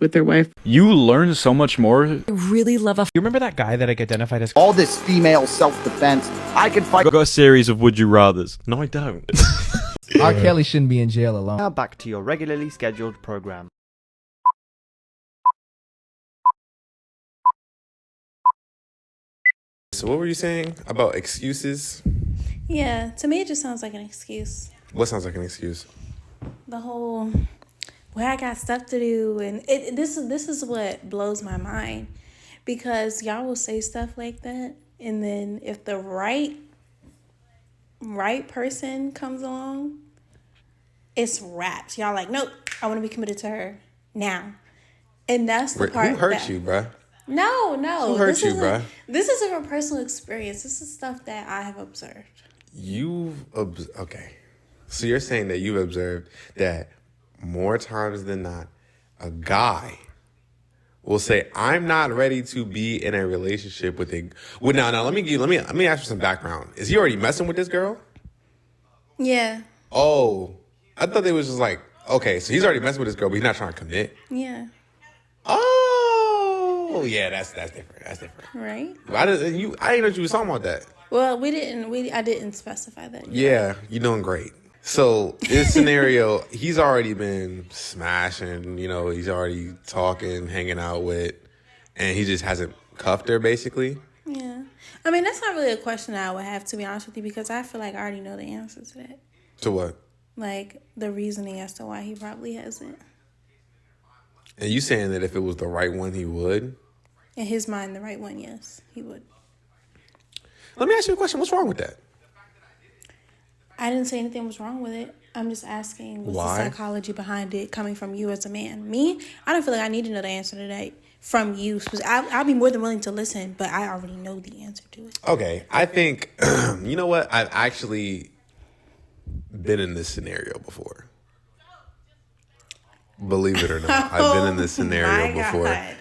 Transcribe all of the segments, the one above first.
with their wife. You learn so much more. I really love a. You remember that guy that I identified as all this female self-defense? I can fight. I've got a series of Would You Rathers. No, I don't. R. Kelly shouldn't be in jail alone. Now back to your regularly scheduled program. So what were you saying about excuses? Yeah, to me it just sounds like an excuse. What sounds like an excuse? The whole, well, I got stuff to do, and this is what blows my mind, because y'all will say stuff like that, and then if the right person comes along, it's wraps. Y'all like, nope, I want to be committed to her now, and that's the part. Who hurt you, bruh? No. Who hurt you, bruh? This isn't a personal experience. This is stuff that I have observed. Okay. So you're saying that you've observed that more times than not, a guy will say, "I'm not ready to be in a relationship with a." Well, now let me ask you some background. Is he already messing with this girl? Yeah. Oh, I thought they was just like, okay, so he's already messing with this girl, but he's not trying to commit. Yeah. Oh, yeah, that's different. That's different. Right. I didn't know you was talking about that. Well, I didn't specify that. Yeah, you're doing great. So this scenario, he's already been smashing, he's already talking, hanging out with, and he just hasn't cuffed her, basically. Yeah. I mean, that's not really a question that I would have, to be honest with you, because I feel like I already know the answer to that. To what? Like, the reasoning as to why he probably hasn't. And you saying that if it was the right one, he would? In his mind, the right one, yes, he would. Let me ask you a question. What's wrong with that? I didn't say anything was wrong with it. I'm just asking, what's Why? the psychology behind it coming from you as a man? Me, I don't feel like I need to know the answer to that from you. I'll be more than willing to listen, but I already know the answer to it. Okay, I think, you know what? I've actually been in this scenario before. Believe it or not, I've been in this scenario before. God.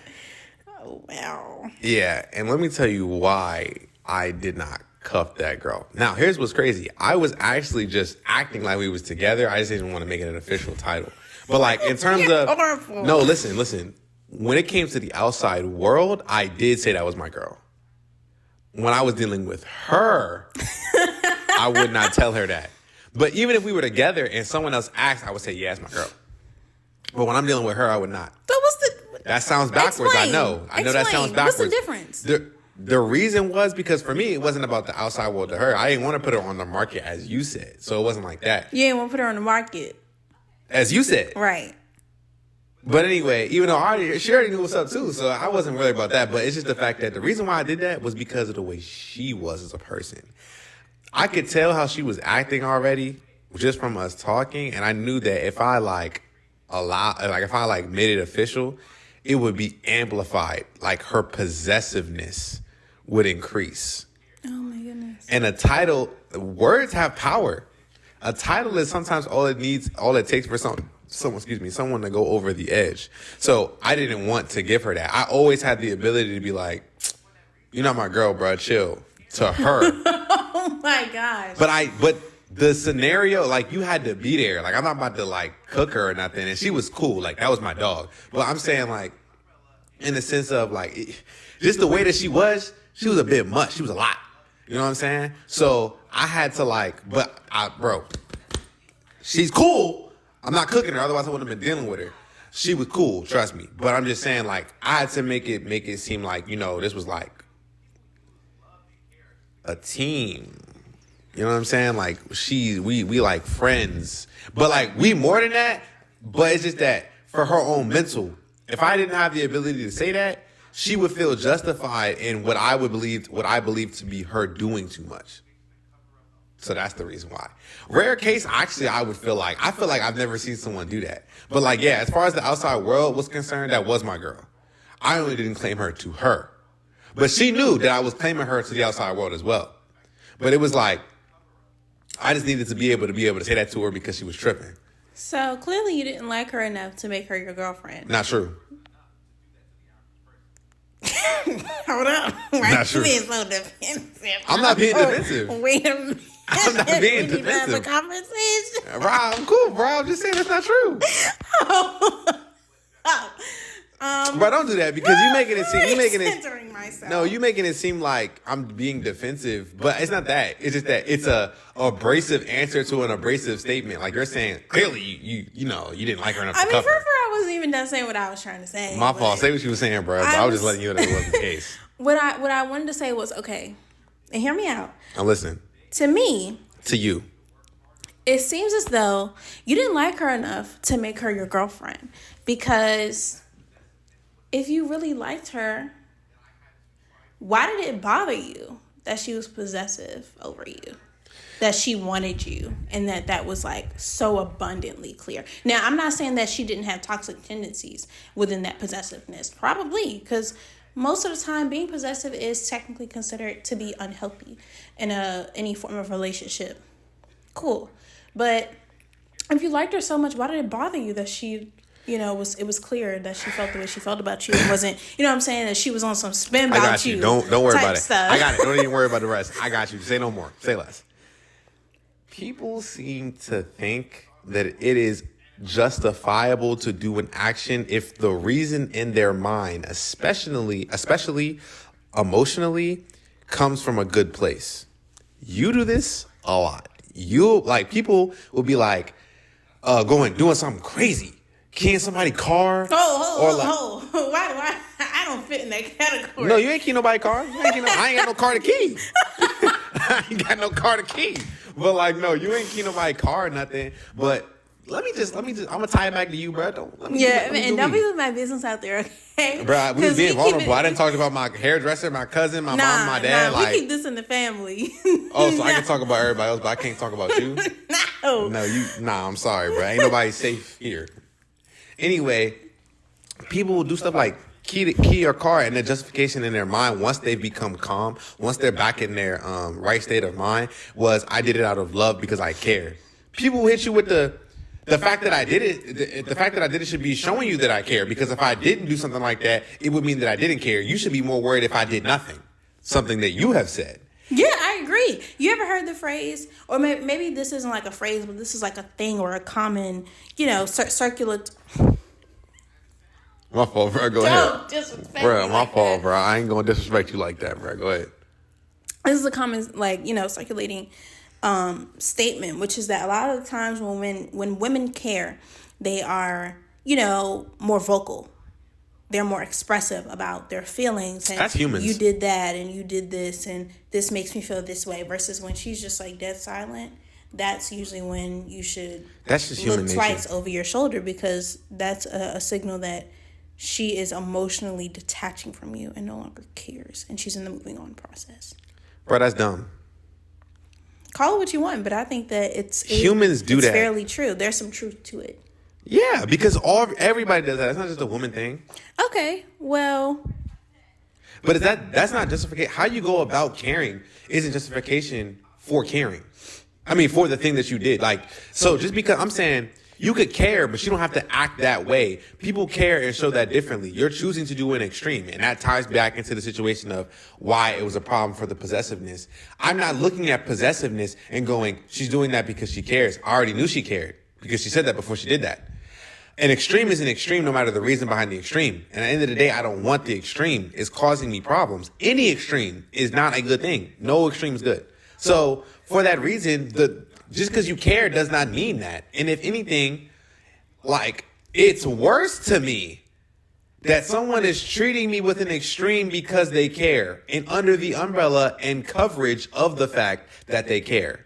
Oh, wow. Yeah, and let me tell you why I did not cuff that girl. Now, here's what's crazy. I was actually just acting like we was together. I just didn't want to make it an official title. But like in terms of horrible. No, listen. When it came to the outside world, I did say that was my girl. When I was dealing with her, I would not tell her that. But even if we were together and someone else asked, I would say, yeah, it's my girl. But when I'm dealing with her, I would not. So what's the... That sounds backwards. Explain. I know that sounds backwards. What's the difference? The reason was because for me, it wasn't about the outside world to her. I didn't want to put her on the market, as you said. So it wasn't like that. You didn't want to put her on the market. As you said. Right. But anyway, even though she already knew what's up too, so I wasn't worried about that. But it's just the fact that the reason why I did that was because of the way she was as a person. I could tell how she was acting already just from us talking, and I knew that if I made it official, it would be amplified. Like her possessiveness would increase. Oh my goodness. And a title, words have power. A title is sometimes all it takes for someone to go over the edge. So I didn't want to give her that. I always had the ability to be like, "You're not my girl, bro. Chill." To her. Oh my gosh. But the scenario, like, you had to be there. Like, I'm not about to like cook her or nothing. And she was cool. Like, that was my dog. But I'm saying, like, in the sense of like, just the way that she was a bit much. She was a lot. You know what I'm saying? So I had to bro, she's cool. I'm not cooking her. Otherwise I wouldn't have been dealing with her. She was cool. Trust me. But I'm just saying, like, I had to make it seem like, this was like a team. You know what I'm saying? Like, we like friends. But like, we more than that. But it's just that for her own mental, if I didn't have the ability to say that, she would feel justified in what I believe to be her doing too much. So that's the reason why. Rare case, actually, I feel like I've never seen someone do that. But like, yeah, as far as the outside world was concerned, that was my girl. I only didn't claim her to her. But she knew that I was claiming her to the outside world as well. But it was like, I just needed to be able to say that to her because she was tripping. So clearly you didn't like her enough to make her your girlfriend. Not true. Hold up. Why Not you true. being so defensive? I'm not being defensive. Wait a minute. I'm not being We need to defensive. have a conversation. Rob, I'm cool, bro. I'm just saying that's not true. Bro, don't do that because you making it seem centering myself. No, you making it seem like I'm being defensive, but it's not that. It's just that it's a abrasive answer to an abrasive statement. Like you're saying, clearly you know you didn't like her enough I to mean, cover. first I wasn't even done saying what I was trying to say. My but fault. Say what you were saying, bro. But I was just letting you know that wasn't the case. What I wanted to say was, okay, and hear me out. I'm listening To me, to you. it seems as though you didn't like her enough to make her your girlfriend. Because if you really liked her, why did it bother you that she was possessive over you? That she wanted you, and that was like so abundantly clear. Now, I'm not saying that she didn't have toxic tendencies within that possessiveness. Probably, because most of the time being possessive is technically considered to be unhealthy in any form of relationship. Cool. But if you liked her so much, why did it bother you that she, it was clear that she felt the way she felt about you? It wasn't, what I'm saying, that she was on some spin about I got you. Don't worry about it. Stuff. I got it. Don't even worry about the rest. I got you. Say no more. Say less. People seem to think that it is justifiable to do an action if the reason in their mind, especially emotionally, comes from a good place. You do this a lot. People will be like, doing something crazy. Keying somebody's car. Why? I don't fit in that category. No, you ain't key nobody's car. I ain't got no car to key. I ain't got no car to key. But no, you ain't key nobody's car or nothing. But let me just, I'm gonna tie it back to you, bro. Don't be putting my business out there, okay? Bro, we was being vulnerable. I didn't talk about my hairdresser, my cousin, my mom, my dad. We keep this in the family. So I can talk about everybody else, but I can't talk about you. I'm sorry, bro. Ain't nobody safe here. Anyway, people will do stuff like key your car, and the justification in their mind once they've become calm, once they're back in their right state of mind, was I did it out of love because I care. People will hit you with the fact that I did it. The fact that I did it should be showing you that I care. Because if I didn't do something like that, it would mean that I didn't care. You should be more worried if I did nothing. Something that you have said. Yeah, I agree. You ever heard the phrase, or maybe this isn't like a phrase, but this is like a thing or a common, circular. My fault, bro. Go ahead. Don't disrespect Bro, me my like fault, that. bro. I ain't gonna disrespect you like that, bro. Go ahead. This is a common, circulating statement, which is that a lot of the times when women care, they are, more vocal. They're more expressive about their feelings. And that's humans. You did that and you did this and this makes me feel this way. Versus when she's just like dead silent, that's usually when you should that's just human look nature. twice over your shoulder, because that's a signal that she is emotionally detaching from you and no longer cares. And she's in the moving on process. Bro, that's dumb. Call it what you want, but I think that humans do that. It's fairly true. There's some truth to it. Yeah, because everybody does that. It's not just a woman thing. Okay, well, but that's not justification. How you go about caring isn't justification for caring. I mean, for the thing that you did. So just because I'm saying you could care, but you don't have to act that way. People care and show that differently. You're choosing to do an extreme, and that ties back into the situation of why it was a problem for the possessiveness. I'm not looking at possessiveness and going, she's doing that because she cares. I already knew she cared because she said that before she did that. An extreme is an extreme no matter the reason behind the extreme. And at the end of the day, I don't want the extreme. It's causing me problems. Any extreme is not a good thing. No extreme is good. So for that reason, just because you care does not mean that. And if anything, it's worse to me that someone is treating me with an extreme because they care and under the umbrella and coverage of the fact that they care.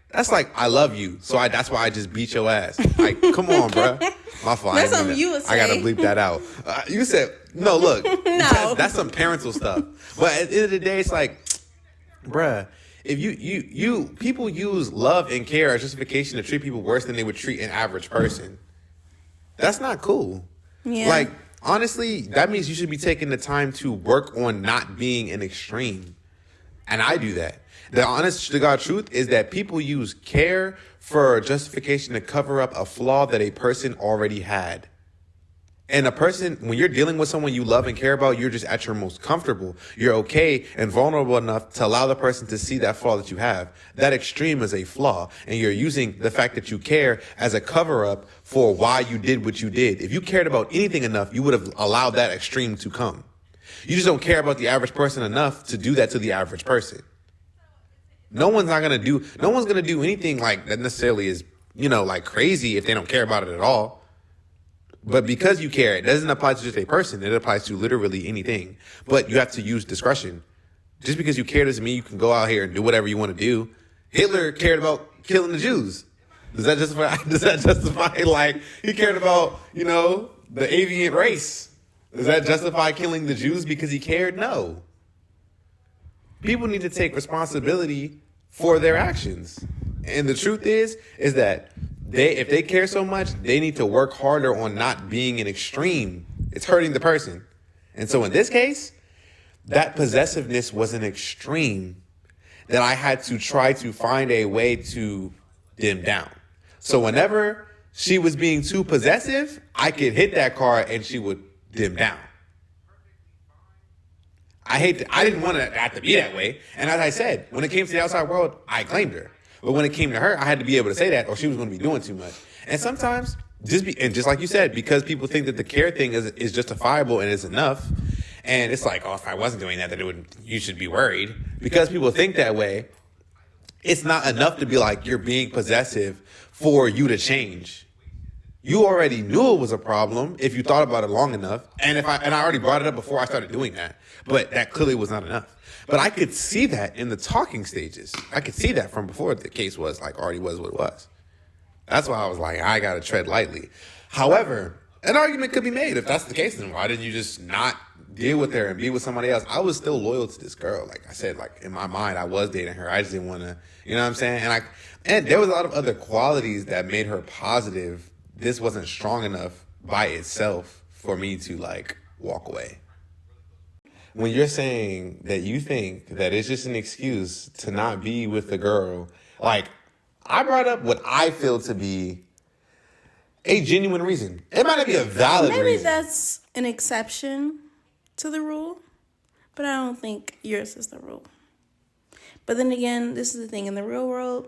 That's like, I love you, so that's why I just beat your ass. Like, come on, bro. My fault. That's something you would I gotta say. bleep that out. You said, no, look. No. That's some parental stuff. But at the end of the day, it's like, bruh, if you people use love and care as justification to treat people worse than they would treat an average person. That's not cool. Yeah. Honestly, that means you should be taking the time to work on not being an extreme. And I do that. The honest to God truth is that people use care for justification to cover up a flaw that a person already had. And a person, when you're dealing with someone you love and care about, you're just at your most comfortable. You're okay and vulnerable enough to allow the person to see that flaw that you have. That extreme is a flaw. And you're using the fact that you care as a cover up for why you did what you did. If you cared about anything enough, you would have allowed that extreme to come. You just don't care about the average person enough to do that to the average person. No one's going to do anything like that necessarily is, like crazy if they don't care about it at all. But because you care, it doesn't apply to just a person. It applies to literally anything. But you have to use discretion. Just because you care doesn't mean you can go out here and do whatever you want to do. Hitler cared about killing the Jews. Does that justify like he cared about, the avian race? Does that justify killing the Jews because he cared? No. People need to take responsibility for their actions. And the truth is that if they care so much, they need to work harder on not being an extreme. It's hurting the person. And so in this case, that possessiveness was an extreme that I had to try to find a way to dim down. So whenever she was being too possessive, I could hit that car and she would dim down. I didn't want to have to be that way. And as I said, when it came to the outside world, I claimed her. But when it came to her, I had to be able to say that or she was going to be doing too much. And sometimes, just like you said, because people think that the care thing is justifiable and is enough, and it's like, if I wasn't doing that, you should be worried. Because people think that way, it's not enough to be like, you're being possessive for you to change. You already knew it was a problem if you thought about it long enough. And I already brought it up before I started doing that, but that clearly was not enough. But I could see that in the talking stages. I could see that from before the case already was what it was. That's why I was like, I got to tread lightly. However, an argument could be made. If that's the case, then why didn't you just not deal with her and be with somebody else? I was still loyal to this girl. Like I said, in my mind, I was dating her. I just didn't want to, you know what I'm saying? And there was a lot of other qualities that made her positive. This wasn't strong enough by itself for me to walk away. When you're saying that you think that it's just an excuse to not be with the girl, I brought up what I feel to be a genuine reason. It might not be a valid reason. Maybe that's an exception to the rule, but I don't think yours is the rule. But then again, this is the thing. In the real world,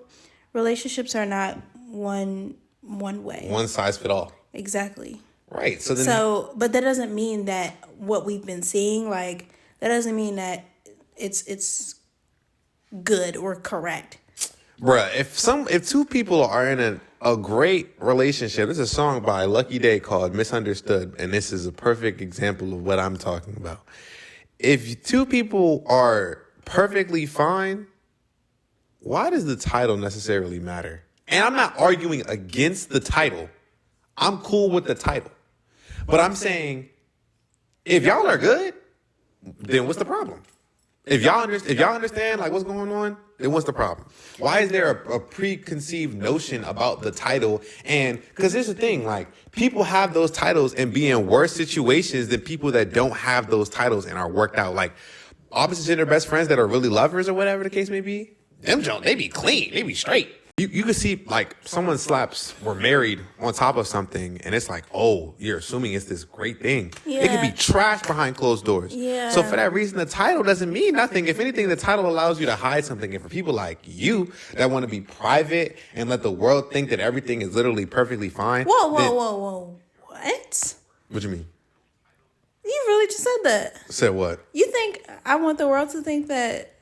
relationships are not one way. One size fit all. Exactly. Right. But that doesn't mean that what we've been seeing, that doesn't mean that it's good or correct. Bruh, if two people are in a great relationship, there's a song by Lucky Day called Misunderstood, and this is a perfect example of what I'm talking about. If two people are perfectly fine, why does the title necessarily matter? And I'm not arguing against the title. I'm cool with the title. But I'm saying, if y'all are good, then what's the problem? If y'all understand what's going on, then what's the problem? Why is there a preconceived notion about the title? And because here's the thing, people have those titles and be in worse situations than people that don't have those titles and are worked out. Opposite gender best friends that are really lovers or whatever the case may be, them Jones, they be clean, they be straight. You could see someone were married on top of something and it's you're assuming it's this great thing. Yeah. It could be trash behind closed doors. Yeah. So for that reason, the title doesn't mean nothing. If anything, the title allows you to hide something. And for people like you that want to be private and let the world think that everything is literally perfectly fine. Whoa. What? What you mean? You really just said that. Said what? You think I want the world to think that?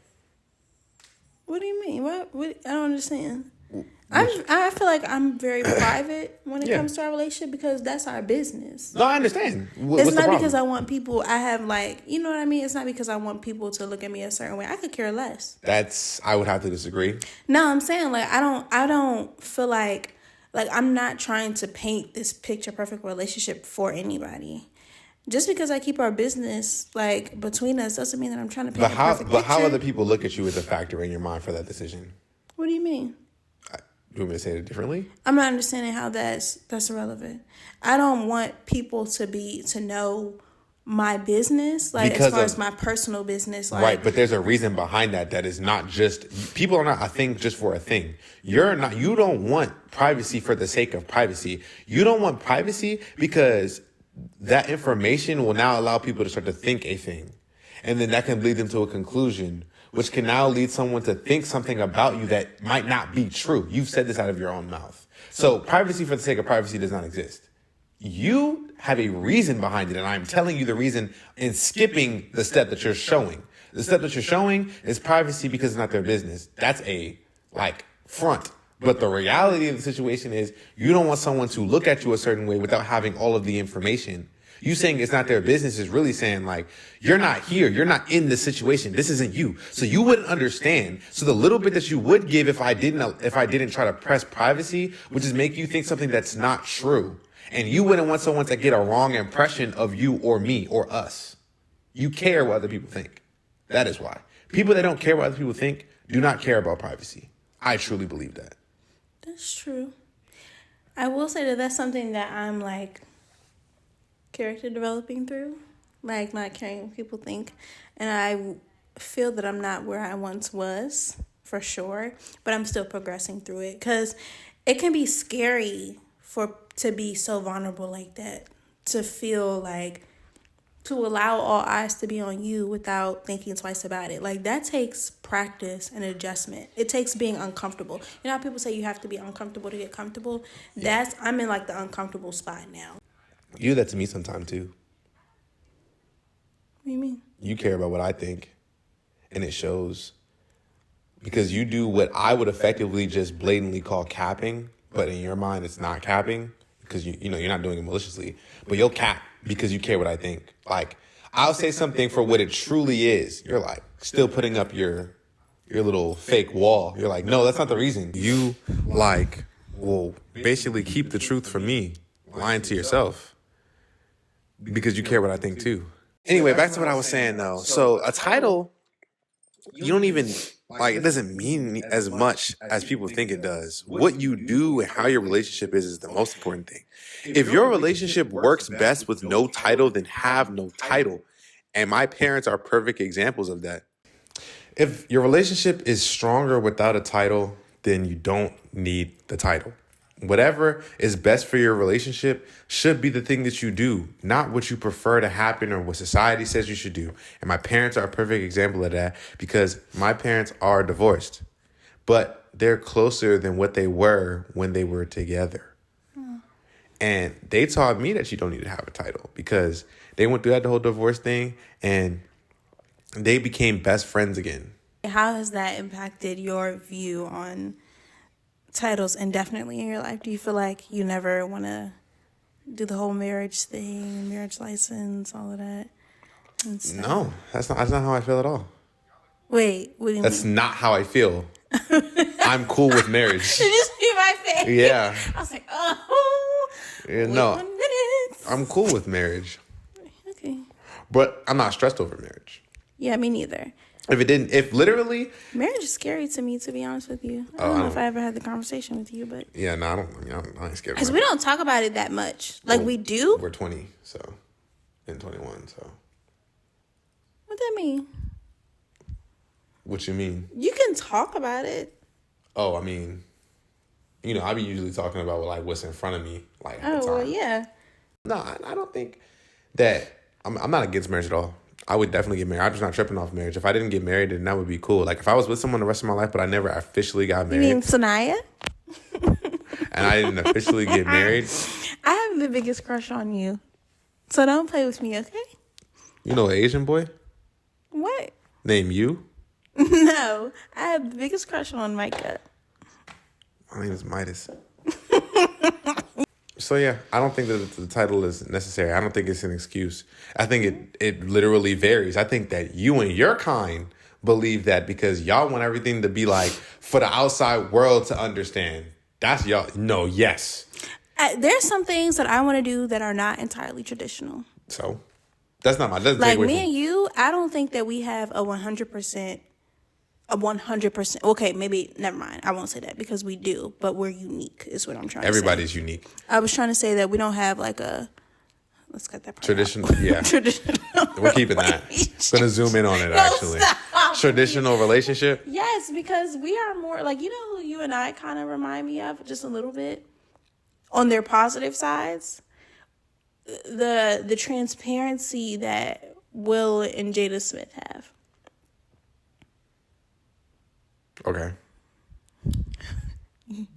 What do you mean? What? I don't understand. I feel like I'm very private when it comes to our relationship because that's our business. No, I understand. It's not because I want people. I have you know what I mean. It's not because I want people to look at me a certain way. I could care less. I would have to disagree. No, I'm saying I don't feel like I'm not trying to paint this picture perfect relationship for anybody. Just because I keep our business between us doesn't mean that I'm trying to paint a perfect picture. But how other people look at you is a factor in your mind for that decision. What do you mean? You want me to say it differently? I'm not understanding how that's irrelevant. I don't want people to know my business, as far as my personal business. Right, but there's a reason behind that is not just, people are not a thing just for a thing. You don't want privacy for the sake of privacy. You don't want privacy because that information will now allow people to start to think a thing. And then that can lead them to a conclusion, which can now lead someone to think something about you that might not be true. You've said this out of your own mouth. So privacy for the sake of privacy does not exist. You have a reason behind it, and I'm telling you the reason in skipping the step that you're showing. The step that you're showing is privacy because it's not their business. That's a, front. But the reality of the situation is you don't want someone to look at you a certain way without having all of the information. You saying it's not their business is really saying, you're not here. You're not in the situation. This isn't you. So you wouldn't understand. So the little bit that you would give if I didn't try to press privacy, which is make you think something that's not true. And you wouldn't want someone to get a wrong impression of you or me or us. You care what other people think. That is why. People that don't care what other people think do not care about privacy. I truly believe that. That's true. I will say that that's something that I'm character developing through, not caring what people think. And I feel that I'm not where I once was, for sure, but I'm still progressing through it because it can be scary to be so vulnerable like that, to feel to allow all eyes to be on you without thinking twice about it. That takes practice and adjustment. It takes being uncomfortable. You know how people say you have to be uncomfortable to get comfortable? Yeah. I'm in the uncomfortable spot now. You do that to me sometime too. What do you mean? You care about what I think, and it shows. Because you do what I would effectively just blatantly call capping, but in your mind it's not capping because you're not doing it maliciously. But you'll cap because you care what I think. I'll say something for what it truly is. You're still putting up your little fake wall. You're no, that's not the reason. You will basically keep the truth from me, lying to yourself. Because you care what I think too. Anyway, back to what I was saying though. So a title, you don't even, it doesn't mean as much as people think it does. What you do and how your relationship is the most important thing. If your relationship works best with no title, then have no title. And my parents are perfect examples of that. If your relationship is stronger without a title, then you don't need the title. Whatever is best for your relationship should be the thing that you do, not what you prefer to happen or what society says you should do. And my parents are a perfect example of that because my parents are divorced, but they're closer than what they were when they were together. And they taught me that you don't need to have a title because they went through the whole divorce thing and they became best friends again. How has that impacted your view on titles indefinitely in your life? Do you feel like you never want to do the whole marriage thing, marriage license, all of that? No, that's not how I feel at all. Wait, what do you That's mean? not how I feel. I'm cool with marriage. Did you see my face? Yeah. I was oh. Yeah, Wait no, 1 minute. I'm cool with marriage, Okay. but I'm not stressed over marriage. Yeah, me neither. If literally, Marriage is scary to me, to be honest with you. I don't know if I ever had the conversation with you, but yeah, no, I ain't scared. because we don't talk about it that much. We do. We're 20, so, and 21, so. What that mean? What you mean? You can talk about it. Oh, I mean, I be usually talking about what's in front of me, at the time. Well, yeah. No, I don't think that I'm not against marriage at all. I would definitely get married. I'm just not tripping off marriage. If I didn't get married, then that would be cool. If I was with someone the rest of my life, but I never officially got You married, mean Sanaya? and I didn't officially get married. I have the biggest crush on you, so don't play with me, okay? You know, an Asian boy What? named you. No, I have the biggest crush on Micah. My name is Midas. So yeah, I don't think that the title is necessary. I don't think it's an excuse. I think it literally varies. I think that you and your kind believe that because y'all want everything to be for the outside world to understand. That's y'all. No, yes. There's some things that I want to do that are not entirely traditional. So that's not my. Doesn't take away Me from, and you, I don't think that we have a 100%. Okay, maybe never mind. I won't say that because we do, but we're unique is what I'm trying to say. everybody's unique. I was trying to say that we don't have a let's cut that part Traditional, out. yeah. Traditional. We're keeping that. I'm gonna zoom in on it actually. Stop. Traditional relationship. Yes, because we are more who you and I kind of remind me of just a little bit on their positive sides. the transparency that Will and Jada Smith have. Okay. You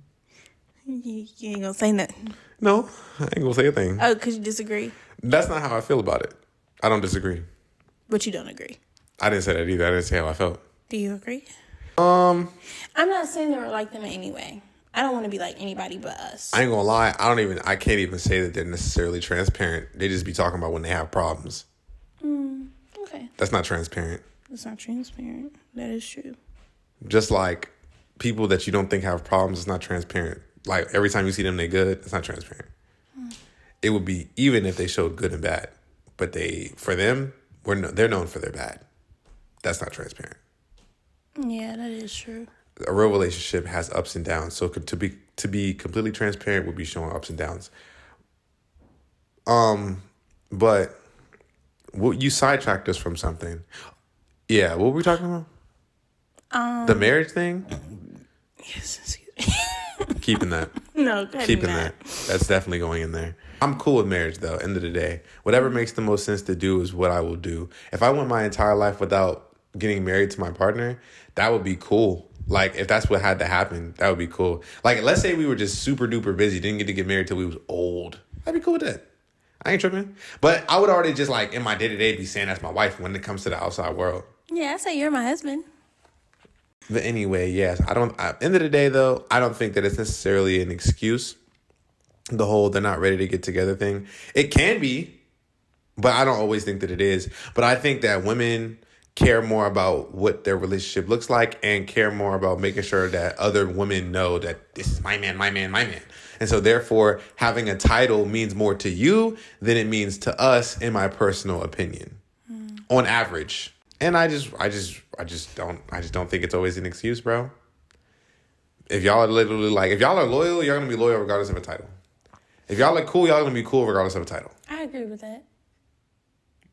ain't gonna say nothing. No, I ain't gonna say a thing. Oh, because you disagree? That's not how I feel about it. I don't disagree. But you don't agree. I didn't say that either. I didn't say how I felt. Do you agree? I'm not saying they were like them in any way. I don't want to be like anybody but us. I ain't gonna lie. I can't even say that they're necessarily transparent. They just be talking about when they have problems. Okay. That's not transparent. That's not transparent. That is true. Just like people that you don't think have problems, it's not transparent. Like every time you see them, they good. It's not transparent. It would be even if they showed good and bad, but they're known for their bad. That's not transparent. Yeah, that is true. A real relationship has ups and downs. So to be completely transparent would be showing ups and downs. But you sidetracked us from something. Yeah, what were we talking about? The marriage thing. Yes, excuse me. Keeping that. No, Keeping that. That's definitely going in there. I'm cool with marriage though. End of the day, whatever makes the most sense to do is what I will do. If I went my entire life without getting married to my partner, that would be cool. Like if that's what had to happen, that would be cool. Like let's say we were just super duper busy, didn't get to get married till we was old. I'd be cool with that. I ain't tripping. But I would already just like in my day to day be saying that's my wife when it comes to the outside world. Yeah, I say you're my husband. But anyway, yes, end of the day though, I don't think that it's necessarily an excuse. The whole they're not ready to get together thing. It can be, but I don't always think that it is. But I think that women care more about what their relationship looks like and care more about making sure that other women know that this is my man, my man, my man. And so therefore having a title means more to you than it means to us, in my personal opinion, on average. And I just don't think it's always an excuse, bro. If y'all are loyal, you're going to be loyal regardless of a title. If y'all are cool, y'all going to be cool regardless of a title. I agree with that.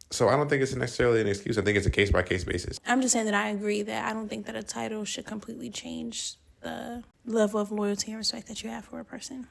So I don't think it's necessarily an excuse. I think it's a case-by-case basis. I'm just saying that I agree that I don't think that a title should completely change the level of loyalty and respect that you have for a person.